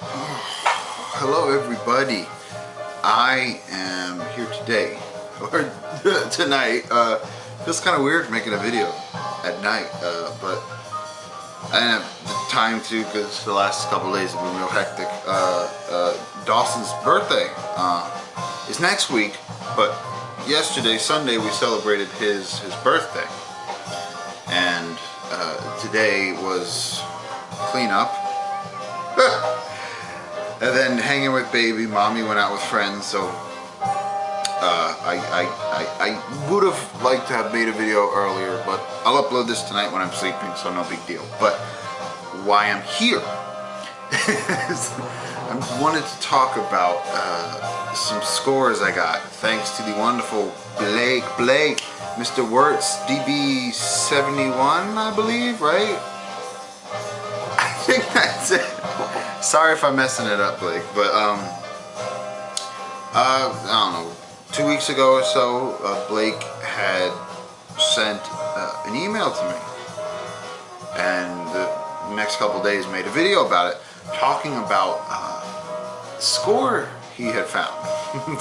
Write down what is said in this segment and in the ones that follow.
Hello everybody, I am here today, or tonight. Feels kind of weird making a video at night, but I didn't have the time to because the last couple of days have been real hectic. Dawson's birthday is next week, but yesterday, Sunday, we celebrated his birthday, and today was cleanup. And then hanging with baby. Mommy went out with friends, so I would have liked to have made a video earlier, but I'll upload this tonight when I'm sleeping, so no big deal. But why I'm here is I wanted to talk about some scores I got thanks to the wonderful Blake, Mr. Wirtz DB71, I believe, right? I think that's it. Sorry if I'm messing it up, Blake, but I don't know, 2 weeks ago or so, Blake had sent an email to me, and the next couple days made a video about it, talking about score he had found,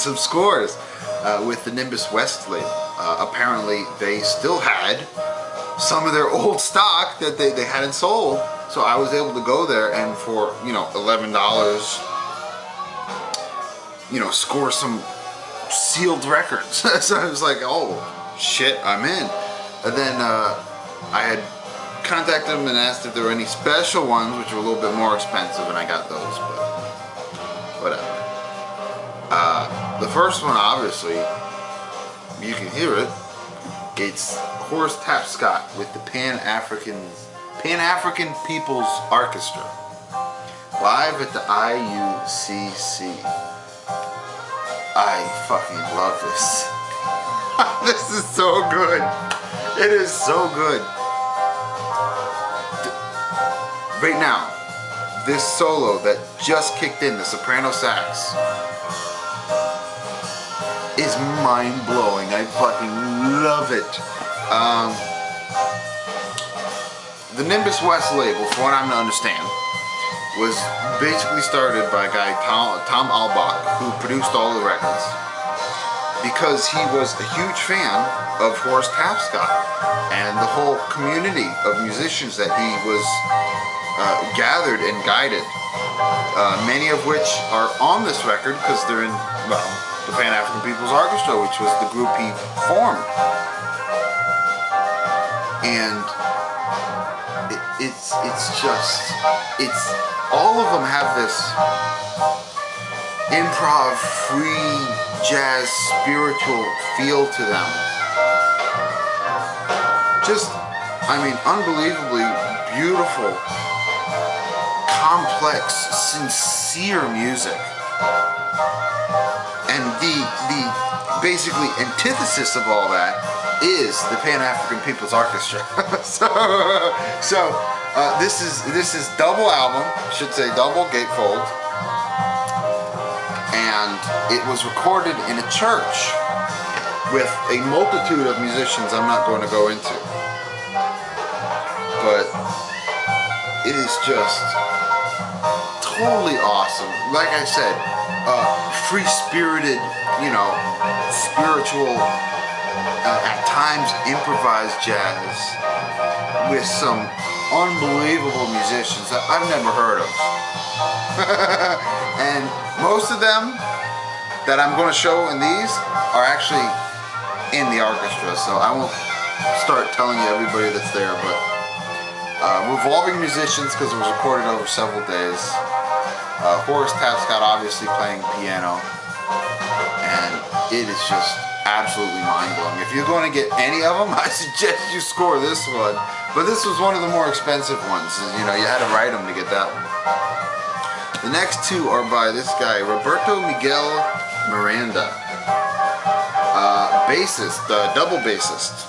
some scores with the Nimbus West label. Apparently they still had some of their old stock that they hadn't sold. So I was able to go there and for, $11, score some sealed records. So I was like, oh shit, I'm in. And then I had contacted them and asked if there were any special ones, which were a little bit more expensive, and I got those, but whatever. The first one, obviously, you can hear it. It's Horace Tapscott with the Pan-African People's Orchestra, live at the IUCC. I fucking love this. This is so good. It is so good. Right now, this solo that just kicked in, the soprano sax, is mind-blowing. I fucking love it. The Nimbus West label, from what I'm to understand, was basically started by a guy, Tom Albach, who produced all the records, because he was a huge fan of Horace Tapscott and the whole community of musicians that he was gathered and guided, many of which are on this record because they're in, well, the Pan-African People's Orchestra, which was the group he formed. And it's all of them have this improv, free jazz, spiritual feel to them. Just, unbelievably beautiful, complex, sincere music. And the basically antithesis of all that is the Pan-African People's Orchestra. so this is double album, should say double Gatefold, and it was recorded in a church with a multitude of musicians I'm not going to go into, but it is just totally awesome. Like I said, free-spirited, spiritual, at times improvised jazz with some unbelievable musicians that I've never heard of. And most of them that I'm going to show in these are actually in the orchestra, so I won't start telling you everybody that's there, but revolving musicians because it was recorded over several days. Horace Tapscott obviously playing piano, and it is just absolutely mind-blowing. If you're going to get any of them, I suggest you score this one. But this was one of the more expensive ones. You had to write them to get that one. The next two are by this guy, Roberto Miguel Miranda, bassist, double bassist.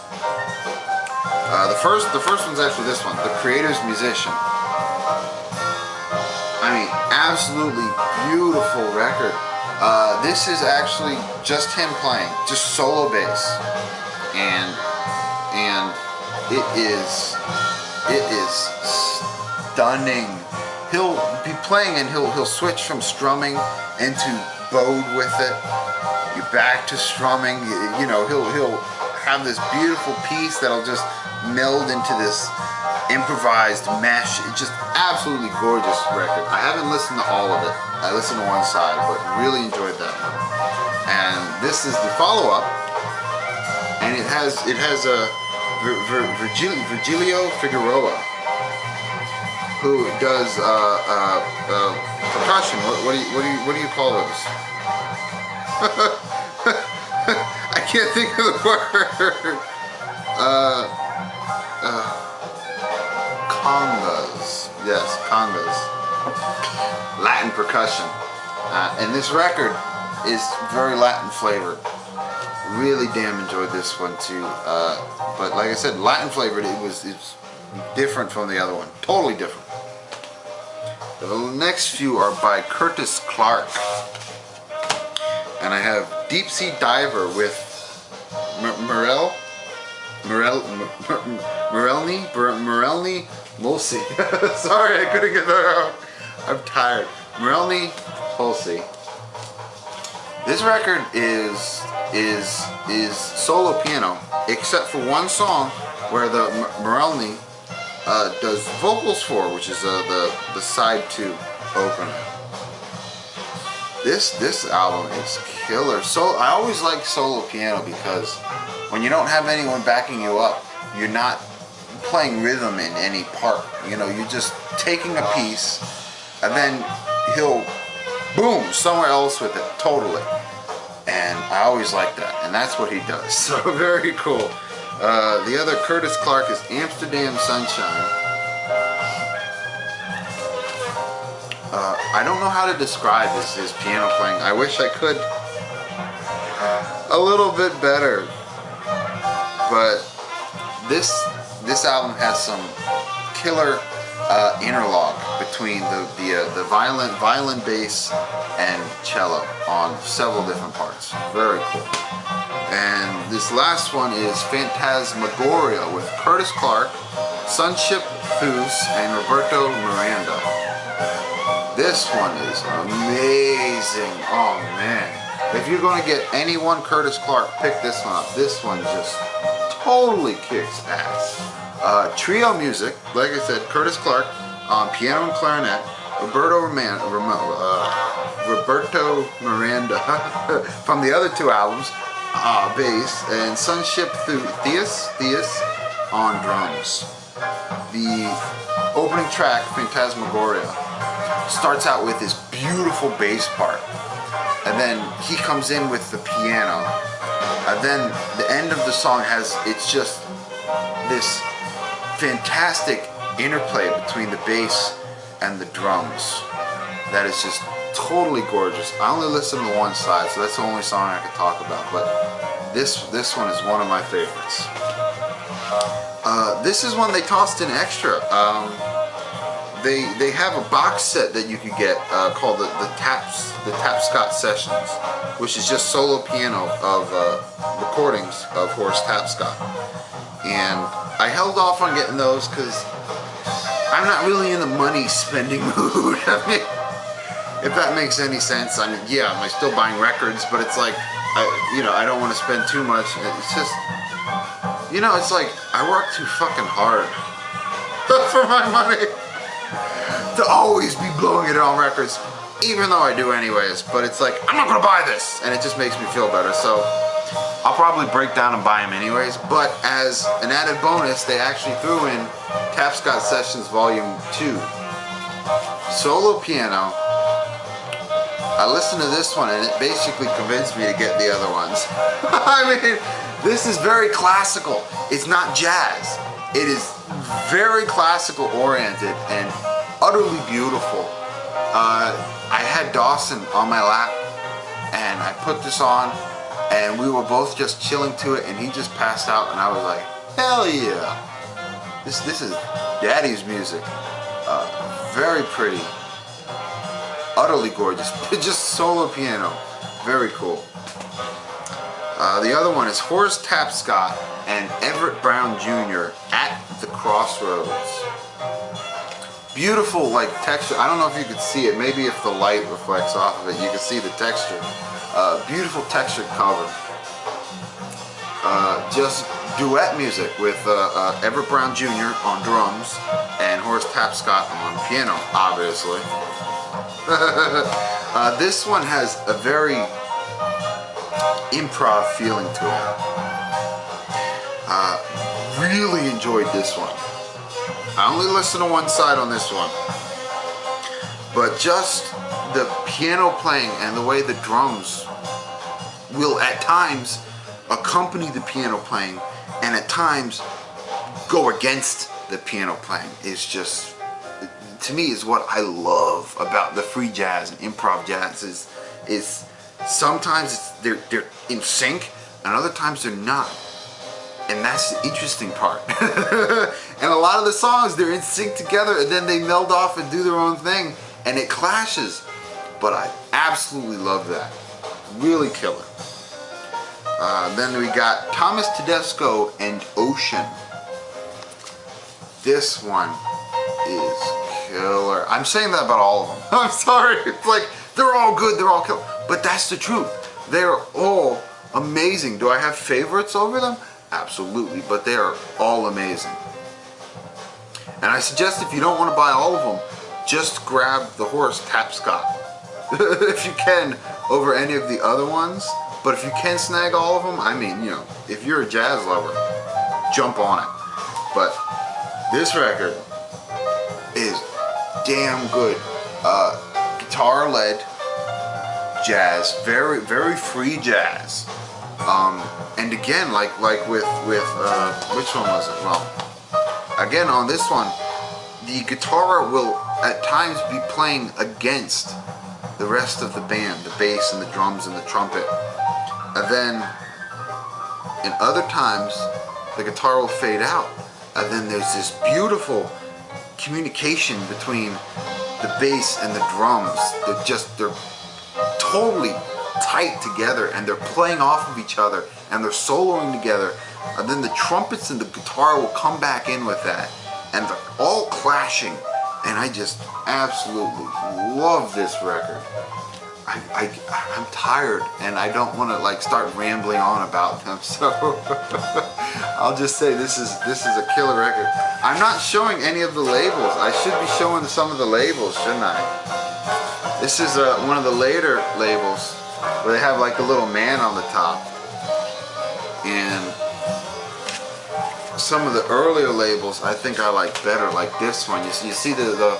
The first one's actually this one, The Creator's Musician. Absolutely beautiful record. This is actually just him playing, just solo bass, and it is stunning. he'll be playing and he'll switch from strumming into bowed with it. You back to strumming. You know, he'll have this beautiful piece that'll just meld into this improvised mesh. It's just absolutely gorgeous record. I haven't listened to all of it. I listened to one side, but really enjoyed that one. And this is the follow-up, and it has a Virgilio Figueroa, who does percussion. What do you call those? I can't think of the word. Congas. Yes, congas. Latin percussion. And this record is very Latin flavored. Really damn enjoyed this one too. But like I said, Latin flavored. It's different from the other one. Totally different. The next few are by Curtis Clark. And I have Deep Sea Diver with Morelny Mulsey. Sorry, I couldn't get that out. I'm tired. Morelny Mulsey. This record is solo piano, except for one song where the Morelny does vocals for, which is the side 2 opener. This album is killer. So I always like solo piano because when you don't have anyone backing you up, you're not playing rhythm in any part. You know, you're just taking a piece and then he'll boom somewhere else with it totally. And I always like that, and that's what he does. So very cool. The other Curtis Clark is Amsterdam Sunshine. I don't know how to describe his piano playing. I wish I could a little bit better. But this album has some killer interlock between the violin, bass, and cello on several different parts. Very cool. And this last one is Phantasmagoria with Curtis Clark, Sunship Thus, and Roberto Miranda. This one is amazing. Oh man. If you're going to get any one Curtis Clark, pick this one up. This one just totally kicks ass. Trio music, like I said, Curtis Clark on piano and clarinet, Roberto Miranda from the other 2 albums, bass, and Sunship Theus on drums. The opening track, Phantasmagoria, starts out with this beautiful bass part, and then he comes in with the piano, and then the end of the song it's just this fantastic interplay between the bass and the drums that is just totally gorgeous. I only listen to one side, so that's the only song I can talk about, but this one is one of my favorites. This is one they tossed in extra. They have a box set that you could get called the Tapscott Sessions, which is just solo piano of recordings of Horace Tapscott. And I held off on getting those because I'm not really in the money spending mood. I mean, if that makes any sense. I mean, yeah, I'm still buying records, but it's like, I don't want to spend too much. It's just, it's like I work too fucking hard for my money to always be blowing it on records, even though I do anyways. But it's like, I'm not gonna buy this, and it just makes me feel better. So I'll probably break down and buy them anyways. But as an added bonus, they actually threw in Tapscott Sessions Volume 2 solo piano. I listened to this one and it basically convinced me to get the other ones. I mean, this is very classical. It's not jazz. It is very classical oriented and utterly beautiful. I had Dawson on my lap and I put this on and we were both just chilling to it and he just passed out and I was like, hell yeah. This is daddy's music. Very pretty. Utterly gorgeous. Just solo piano. Very cool. The other one is Horace Tapscott and Everett Brown Jr. at the Crossroads. Beautiful like texture. I don't know if you could see it. Maybe if the light reflects off of it, you can see the texture. Beautiful textured cover. Just duet music with Everett Brown Jr. on drums and Horace Tapscott on piano, obviously. This one has a very improv feeling to it. Really enjoyed this one. I only listened to one side on this one, but just the piano playing and the way the drums will at times accompany the piano playing and at times go against the piano playing is just, to me, is what I love about the free jazz and improv jazz is sometimes they're in sync and other times they're not. And that's the interesting part. And a lot of the songs, they're in sync together and then they meld off and do their own thing and it clashes. But I absolutely love that. Really killer. Then we got Thomas Tedesco and Ocean. This one is killer. I'm saying that about all of them. I'm sorry. It's like, they're all good, they're all killer. But that's the truth. They're all amazing. Do I have favorites over them? Absolutely, but they are all amazing. And I suggest if you don't want to buy all of them, just grab the Horace Tapscott if you can over any of the other ones. But if you can snag all of them, I mean, you know, if you're a jazz lover, jump on it. But this record is damn good. Guitar-led jazz, very, very free jazz. And again, like with which one was it? Well, again on this one, the guitar will at times be playing against the rest of the band, the bass and the drums and the trumpet. And then in other times, the guitar will fade out. And then there's this beautiful communication between the bass and the drums. They're totally tight together and they're playing off of each other and they're soloing together, and then the trumpets and the guitar will come back in with that and they're all clashing, and I just absolutely love this record. I'm tired and I don't want to like start rambling on about them, so I'll just say this is a killer record. I'm not showing any of the labels. I should be showing some of the labels, shouldn't I? This is one of the later labels where they have like a little man on the top. And some of the earlier labels I think I like better, like this one. You see the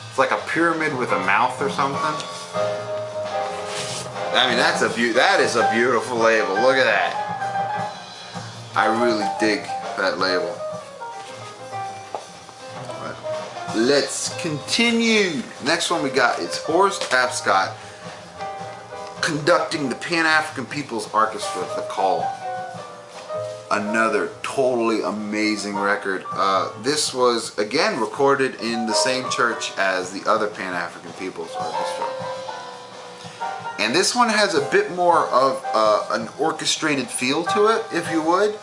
it's like a pyramid with a mouth or something. I mean, that is a beautiful label. Look at that. I really dig that label. Right. Let's continue. Next one we got is Horace Tapscott conducting the Pan-African People's Orchestra, The Call. Another totally amazing record. This was again recorded in the same church as the other Pan-African People's Orchestra. And this one has a bit more of an orchestrated feel to it, if you would.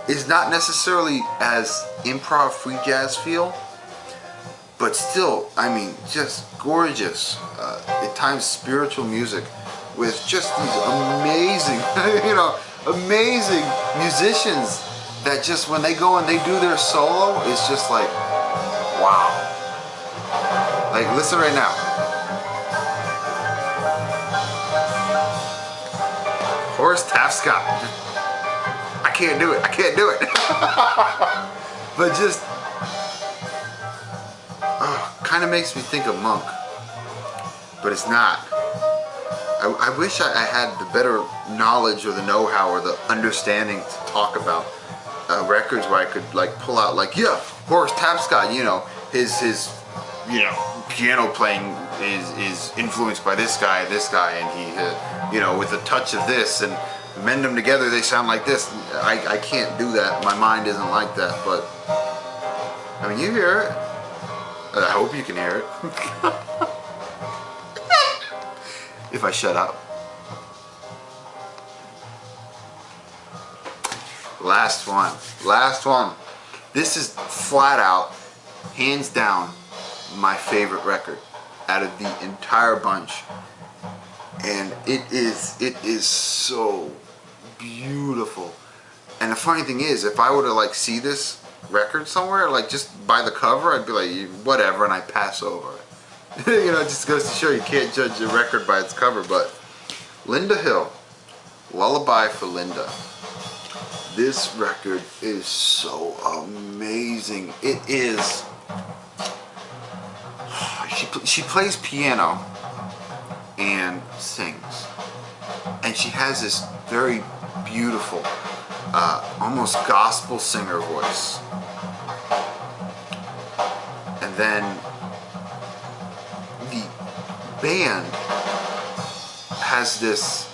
It's not necessarily as improv free jazz feel, but still, I mean, just gorgeous, at times spiritual music with just these amazing, amazing musicians that just when they go and they do their solo, it's just like, wow. Like, listen right now. Horace Tapscott. I can't do it. I can't do it. But just, kind of makes me think of Monk. But it's not. I wish I had the better knowledge or the know-how or the understanding to talk about records where I could like pull out like, yeah, Horace Tapscott, his piano playing is influenced by this guy, and he, with a touch of this, and mend them together, they sound like this. I can't do that. My mind isn't like that, but I mean, you hear it. I hope you can hear it. If I shut up. Last one. This is flat out, hands down, my favorite record out of the entire bunch. And it is so beautiful. And the funny thing is, if I were to like see this record somewhere, like just by the cover, I'd be like, whatever, and I'd pass over it. You know, it just goes to show you can't judge a record by its cover. But Linda Hill, Lullaby for Linda. This record is so amazing. It is. She plays piano and sings, and she has this very beautiful, almost gospel singer voice. And then the band has this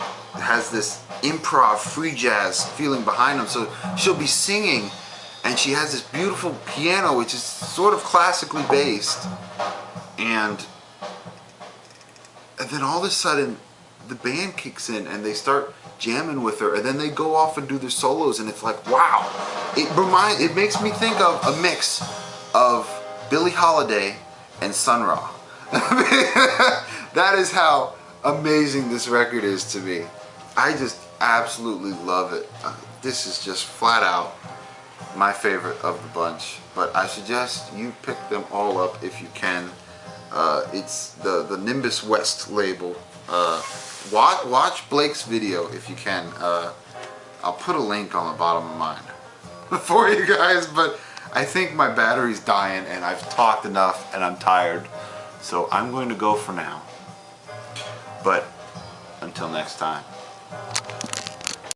improv free jazz feeling behind them. So she'll be singing, and she has this beautiful piano which is sort of classically based, and then all of a sudden the band kicks in and they start jamming with her, and then they go off and do their solos, and it's like, wow. It makes me think of a mix of Billie Holiday and Sun Ra. That is how amazing this record is to me. I just absolutely love it. This is just flat out my favorite of the bunch, but I suggest you pick them all up if you can. It's the Nimbus West label. Watch Blake's video if you can. I'll put a link on the bottom of mine for you guys, but I think my battery's dying and I've talked enough and I'm tired, so I'm going to go for now. But until next time.